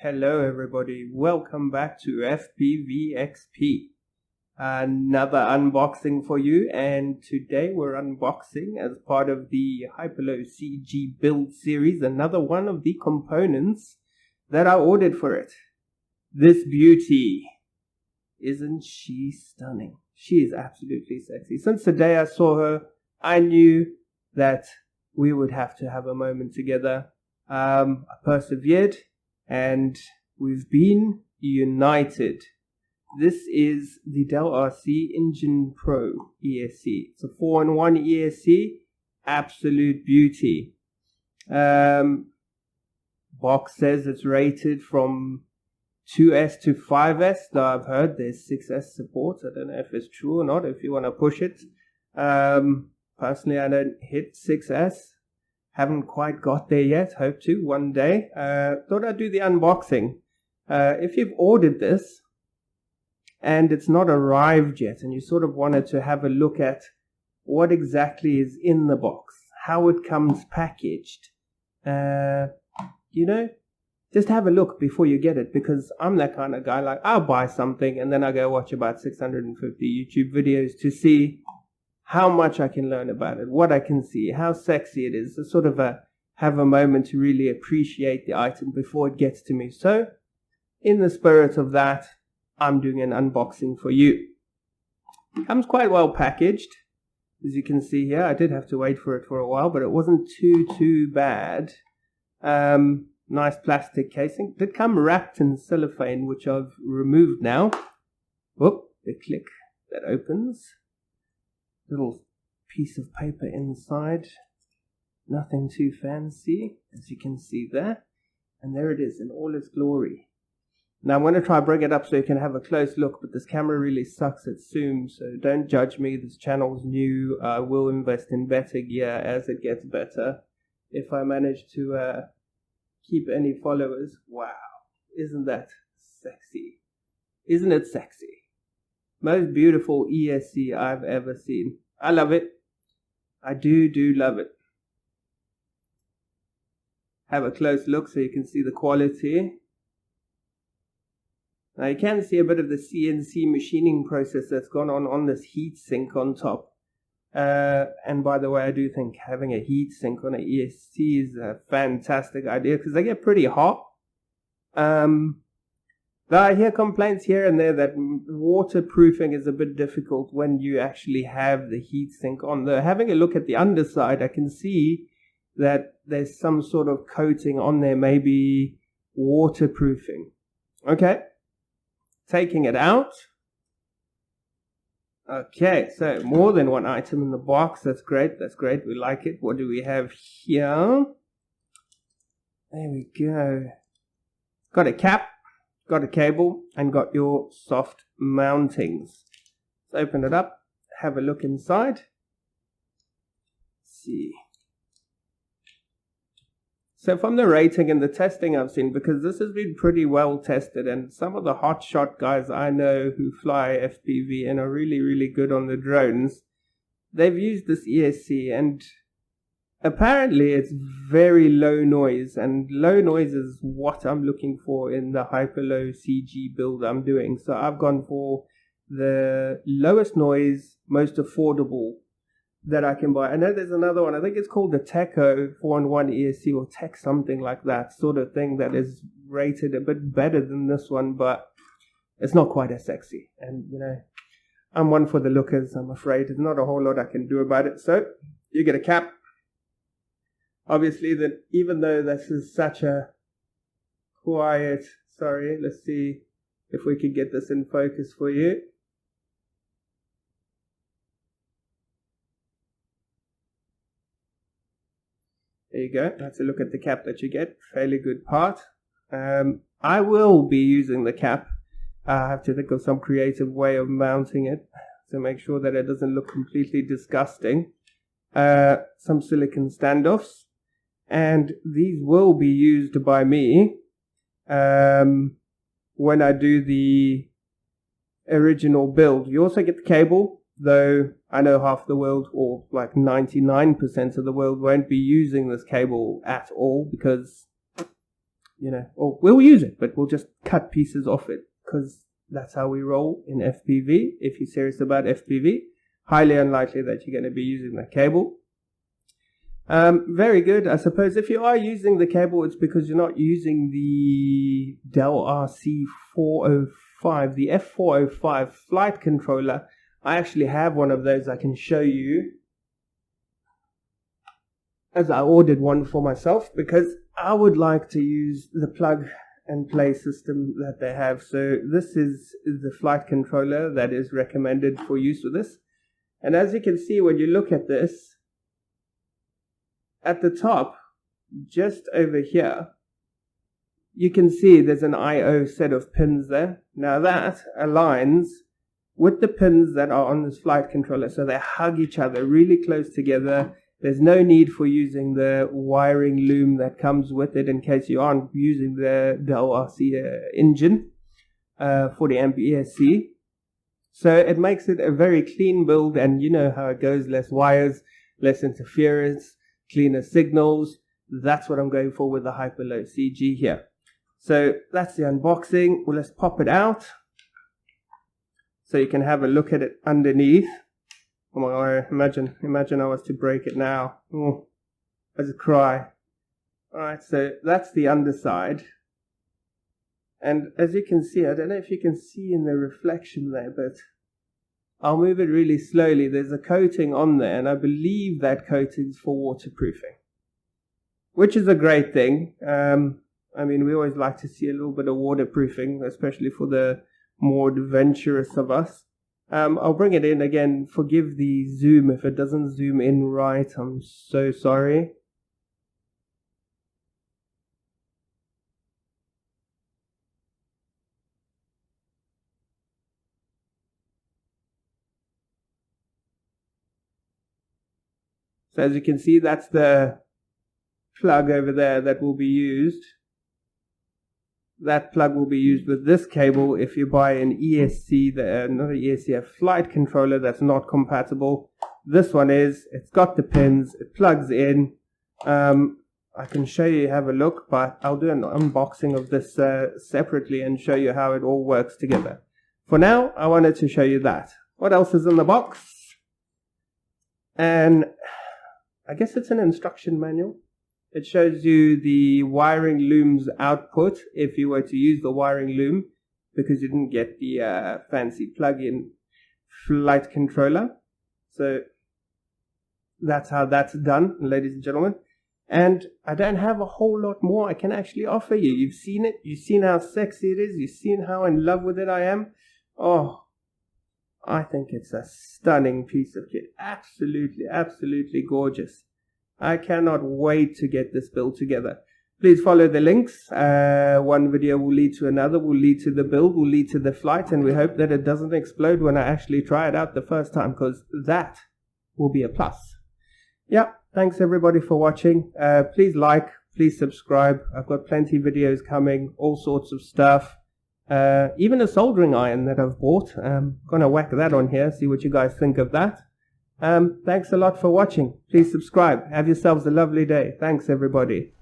Hello everybody, welcome back to FPVXP. Another unboxing for you, and today we're unboxing as part of the Hyperlow CG build series another one of the components that I ordered for it. This beauty. Isn't she stunning? She is absolutely sexy. Since the day I saw her, I knew that we would have to have a moment together. I persevered. And we've been united. This is the DALRC Engine Pro ESC. It's a 4-in-1 ESC. Absolute beauty. Box says it's rated from 2S to 5S, though I've heard there's 6S support. I don't know if it's true or not, if you want to push it. Personally, I don't hit 6S. Haven't quite got there yet, hope to one day. Thought I'd do the unboxing. If you've ordered this and it's not arrived yet and you sort of wanted to have a look at what exactly is in the box, how it comes packaged, just have a look before you get it, because I'm that kind of guy. Like, I'll buy something and then I go watch about 650 YouTube videos to see how much I can learn about it, what I can see, how sexy it is, to sort of have a moment to really appreciate the item before it gets to me. So, in the spirit of that, I'm doing an unboxing for you. Comes quite well packaged, as you can see here. I did have to wait for it for a while, but it wasn't too bad. Nice plastic casing. Did come wrapped in cellophane, which I've removed now. Whoop, the click that opens. Little piece of paper inside, nothing too fancy, as you can see there, and there it is in all its glory. Now I'm going to try to bring it up so you can have a close look, but this camera really sucks at zoom, so don't judge me. This channel's new. I will invest in better gear as it gets better, if I manage to keep any followers. Wow, isn't that sexy? Isn't it sexy? Most beautiful ESC I've ever seen. I love it. I do love it. Have a close look so you can see the quality. Now you can see a bit of the CNC machining process that's gone on this heat sink on top. And by the way, I do think having a heat sink on an ESC is a fantastic idea, because they get pretty hot. I hear complaints here and there that waterproofing is a bit difficult when you actually have the heatsink on. Though having a look at the underside, I can see that there's some sort of coating on there, maybe waterproofing. Okay, taking it out. Okay, so more than one item in the box. That's great, we like it. What do we have here? There we go. Got a cap. Got a cable, and got your soft mountings. Let's open it up, have a look inside. Let's see. So from the rating and the testing I've seen, because this has been pretty well tested, and some of the hotshot guys I know who fly FPV and are really good on the drones, they've used this ESC, and apparently it's very low noise, and low noise is what I'm looking for in the Hyperlow CG build I'm doing. So I've gone for the lowest noise, most affordable that I can buy. I know there's another one, I think it's called the Teco 4-in-1 ESC or Tech something like that sort of thing, that is rated a bit better than this one, but it's not quite as sexy. And I'm one for the lookers, I'm afraid. There's not a whole lot I can do about it. So you get a cap. Obviously, that even though this is such a quiet, let's see if we can get this in focus for you. There you go. That's a look at the cap that you get. Fairly good part. I will be using the cap. I have to think of some creative way of mounting it to make sure that it doesn't look completely disgusting. Some silicone standoffs. And these will be used by me when I do the original build. You also get the cable, though I know half the world, or like 99% of the world, won't be using this cable at all, because you know, or we'll use it, but we'll just cut pieces off it, because that's how we roll in FPV. If you're serious about FPV, highly unlikely that you're going to be using the cable. Very good. I suppose if you are using the cable, it's because you're not using the DALRC 405, the F405 flight controller. I actually have one of those I can show you, as I ordered one for myself because I would like to use the plug and play system that they have. So this is the flight controller that is recommended for use with this. And as you can see, when you look at this, at the top, just over here, you can see there's an I/O set of pins there. Now that aligns with the pins that are on this flight controller. So they hug each other really close together. There's no need for using the wiring loom that comes with it in case you aren't using the DALRC engine, 40 amp ESC. So it makes it a very clean build, and you know how it goes: less wires, less interference, cleaner signals. That's what I'm going for with the hyper-low CG here. So that's the unboxing. Well, let's pop it out so you can have a look at it underneath. Oh my God, imagine I was to break it now. Oh, I just cry. Alright, so that's the underside. And as you can see, I don't know if you can see in the reflection there, but I'll move it really slowly. There's a coating on there, and I believe that coating is for waterproofing, which is a great thing. I mean, we always like to see a little bit of waterproofing, especially for the more adventurous of us. I'll bring it in again. Forgive the zoom if it doesn't zoom in right. I'm so sorry. So as you can see, that's the plug over there that will be used. That plug will be used with this cable. If you buy an ESC, not an ESC, a flight controller that's not compatible, this one is. It's got the pins, it plugs in. I can show you, have a look, but I'll do an unboxing of this separately and show you how it all works together. For now, I wanted to show you that. What else is in the box? And I guess it's an instruction manual. It shows you the wiring loom's output if you were to use the wiring loom, because you didn't get the fancy plug-in flight controller. So that's how that's done, ladies and gentlemen. And I don't have a whole lot more I can actually offer you. You've seen it. You've seen how sexy it is. You've seen how in love with it I am. Oh, I think it's a stunning piece of kit. Absolutely, absolutely gorgeous. I cannot wait to get this build together. Please follow the links. One video will lead to another, will lead to the build, will lead to the flight, and we hope that it doesn't explode when I actually try it out the first time, because that will be a plus. Yeah, thanks everybody for watching. Please like, please subscribe. I've got plenty of videos coming, all sorts of stuff. Even a soldering iron that I've bought. Gonna whack that on here, see what you guys think of that. Thanks a lot for watching. Please subscribe. Have yourselves a lovely day. Thanks everybody.